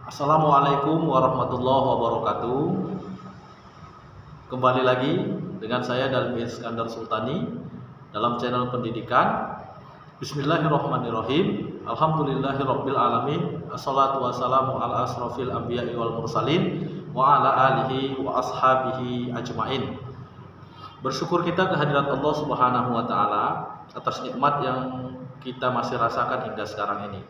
Assalamualaikum warahmatullahi wabarakatuh. Kembali lagi dengan saya Dalmi Iskandar Sultani dalam channel pendidikan. Bismillahirrahmanirrahim. Alhamdulillahirabbil alamin. Assalatu wassalamu ala asrofil anbiya'i wal mursalin wa ala alihi wa ashabihi ajmain. Bersyukur kita kehadirat Allah Subhanahu wa taala atas nikmat yang kita masih rasakan hingga sekarang ini.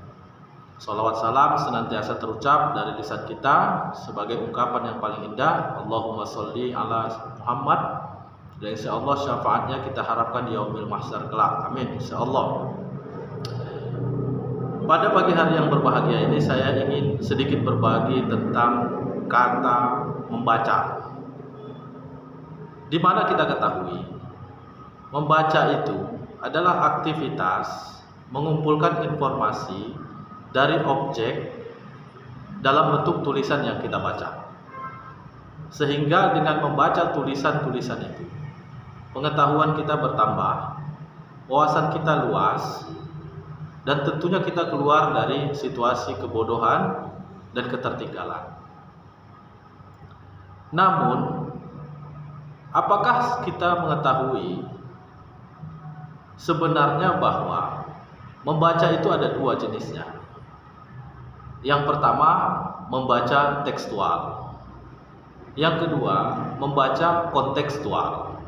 Salawat salam senantiasa terucap dari lisan kita sebagai ungkapan yang paling indah. Allahumma sholli ala Muhammad. Dan insyaallah syafaatnya kita harapkan di yaumil mahsyar kelak. Amin insyaallah. Pada pagi hari yang berbahagia ini saya ingin sedikit berbagi tentang kata membaca. Di mana kita ketahui membaca itu adalah aktivitas mengumpulkan informasi dari objek dalam bentuk tulisan yang kita baca. Sehingga dengan membaca tulisan-tulisan itu, pengetahuan kita bertambah, wawasan kita luas, dan tentunya kita keluar dari situasi kebodohan dan ketertinggalan. Namun, apakah kita mengetahui sebenarnya bahwa membaca itu ada dua jenisnya? Yang pertama, membaca tekstual. Yang kedua, membaca kontekstual.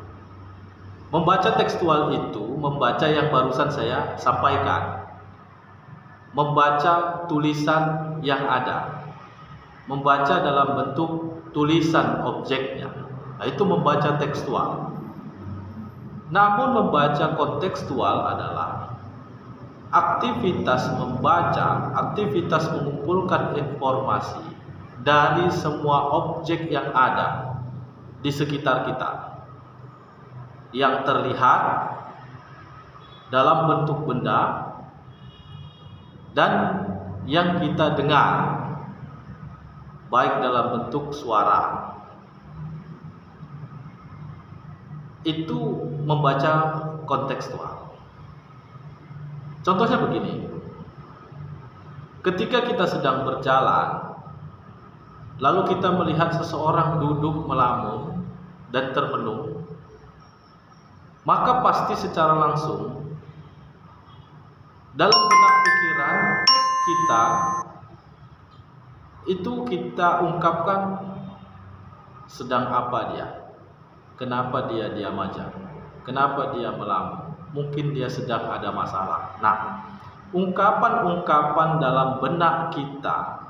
Membaca tekstual itu membaca yang barusan saya sampaikan. Membaca tulisan yang ada. Membaca dalam bentuk tulisan objeknya. Nah, itu membaca tekstual. Namun membaca kontekstual adalah aktivitas membaca, aktivitas mengumpulkan informasi dari semua objek yang ada di sekitar kita, yang terlihat dalam bentuk benda dan yang kita dengar baik dalam bentuk suara. Itu membaca kontekstual. Contohnya begini, ketika kita sedang berjalan, lalu kita melihat seseorang duduk melamun dan termenung, maka pasti secara langsung dalam benak pikiran kita itu kita ungkapkan sedang apa dia, kenapa dia diam aja, kenapa dia melamun. Mungkin dia sedang ada masalah. Nah, ungkapan-ungkapan dalam benak kita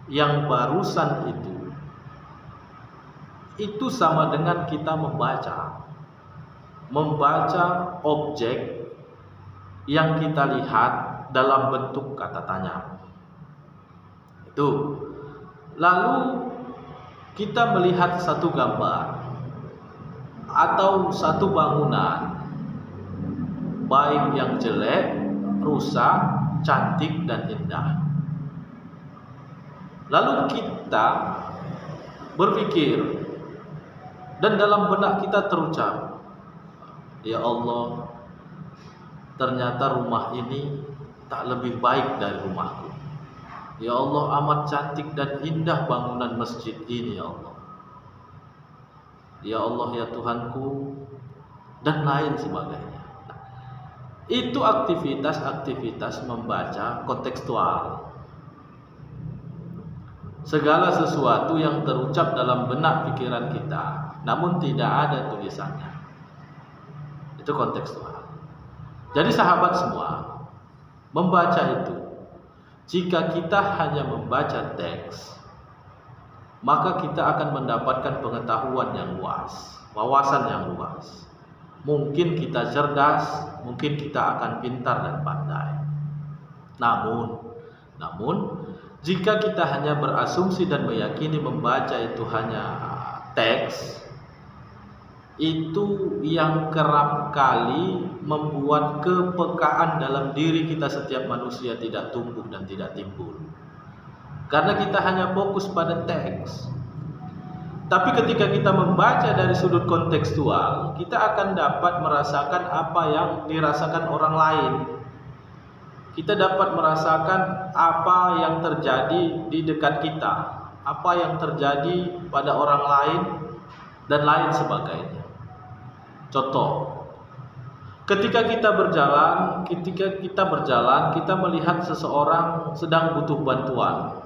yang barusan itu sama dengan kita membaca objek yang kita lihat dalam bentuk kata tanya. Itu. Lalu kita melihat satu gambar atau satu bangunan, baik yang jelek, rusak, cantik, dan indah. Lalu kita berpikir dan dalam benak kita terucap, ya Allah, ternyata rumah ini tak lebih baik dari rumahku. Ya Allah, amat cantik dan indah bangunan masjid ini, ya Allah. Ya Allah, ya Tuhanku, dan lain sebagainya. Itu aktivitas-aktivitas membaca kontekstual. Segala sesuatu yang terucap dalam benak pikiran kita, namun tidak ada tulisannya. Itu kontekstual. Jadi sahabat semua, membaca itu, jika kita hanya membaca teks, maka kita akan mendapatkan pengetahuan yang luas, wawasan yang luas. Mungkin kita cerdas, mungkin kita akan pintar dan pandai. Namun, jika kita hanya berasumsi dan meyakini membaca itu hanya teks, itu yang kerap kali membuat kepekaan dalam diri kita setiap manusia tidak tumbuh dan tidak timbul. Karena kita hanya fokus pada teks. Tapi ketika kita membaca dari sudut kontekstual, kita akan dapat merasakan apa yang dirasakan orang lain. kita dapat merasakan apa yang terjadi di dekat kita, apa yang terjadi pada orang lain, dan lain sebagainya. Contoh, ketika kita berjalan, kita melihat seseorang sedang butuh bantuan.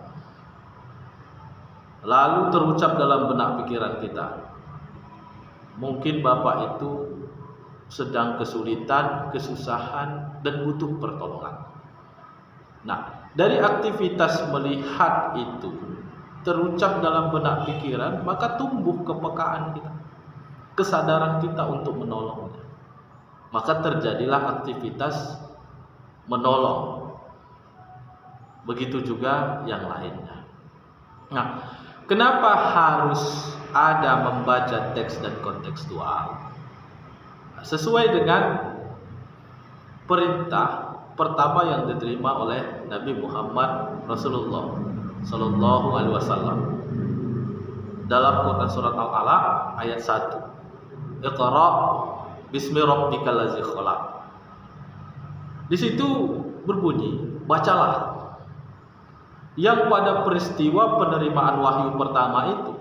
Lalu terucap dalam benak pikiran kita, mungkin Bapak itu sedang kesulitan, kesusahan, dan butuh pertolongan. Nah, dari aktivitas melihat itu terucap dalam benak pikiran, maka tumbuh kepekaan kita, kesadaran kita untuk menolongnya. Maka terjadilah aktivitas menolong. Begitu juga yang lainnya. Nah, kenapa harus ada membaca teks dan kontekstual? Sesuai dengan perintah pertama yang diterima oleh Nabi Muhammad Rasulullah Sallallahu Alaihi Wasallam dalam Quran surat Al-Alaq ayat 1. Iqra bismi rabbikal ladzi khalaq. Di situ berbunyi, bacalah. Yang pada peristiwa penerimaan wahyu pertama itu,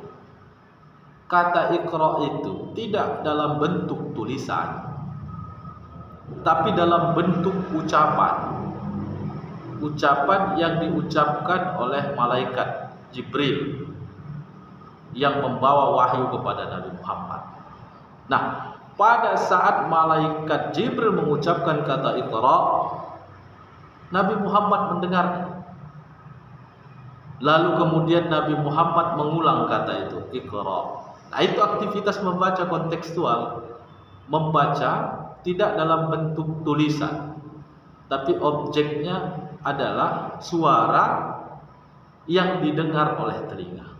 kata Iqra itu tidak dalam bentuk tulisan, tapi dalam bentuk ucapan. Ucapan yang diucapkan oleh malaikat Jibril yang membawa wahyu kepada Nabi Muhammad. Nah, pada saat malaikat Jibril mengucapkan kata Iqra, Nabi Muhammad mendengar. Lalu kemudian Nabi Muhammad mengulang kata itu, Iqra. Nah, itu aktivitas membaca kontekstual. Membaca tidak dalam bentuk tulisan, tapi objeknya adalah suara yang didengar oleh telinga,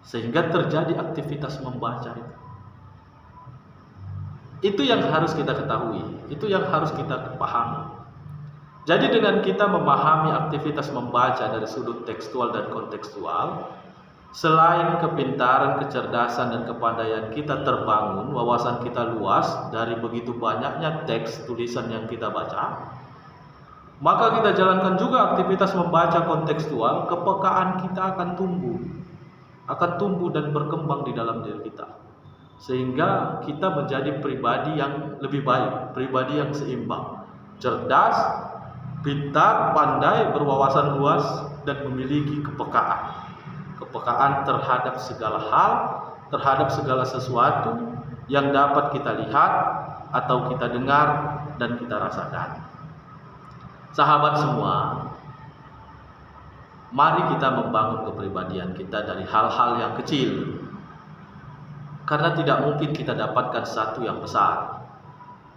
sehingga terjadi aktivitas membaca itu. Itu yang harus kita ketahui, itu yang harus kita pahami. Jadi dengan kita memahami aktivitas membaca dari sudut tekstual dan kontekstual, selain kepintaran, kecerdasan, dan kepandaian kita terbangun, wawasan kita luas dari begitu banyaknya teks tulisan yang kita baca, maka kita jalankan juga aktivitas membaca kontekstual, kepekaan kita akan tumbuh dan berkembang di dalam diri kita, sehingga kita menjadi pribadi yang lebih baik, pribadi yang seimbang, cerdas, pintar, pandai, berwawasan luas, dan memiliki kepekaan terhadap segala hal, terhadap segala sesuatu yang dapat kita lihat atau kita dengar dan kita rasakan. Sahabat semua, mari kita membangun kepribadian kita dari hal-hal yang kecil, karena tidak mungkin kita dapatkan satu yang besar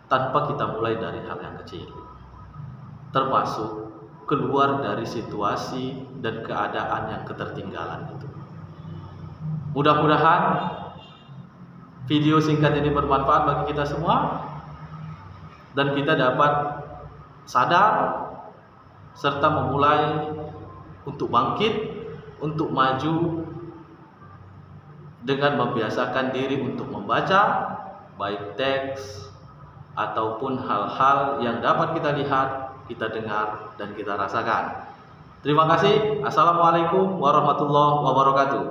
tanpa kita mulai dari hal yang kecil, termasuk keluar dari situasi dan keadaan yang ketertinggalan itu. Mudah-mudahan video singkat ini bermanfaat bagi kita semua, dan kita dapat sadar serta memulai untuk bangkit, untuk maju dengan membiasakan diri untuk membaca baik teks ataupun hal-hal yang dapat kita lihat, kita dengar, dan kita rasakan. Terima kasih. Assalamualaikum warahmatullahi wabarakatuh.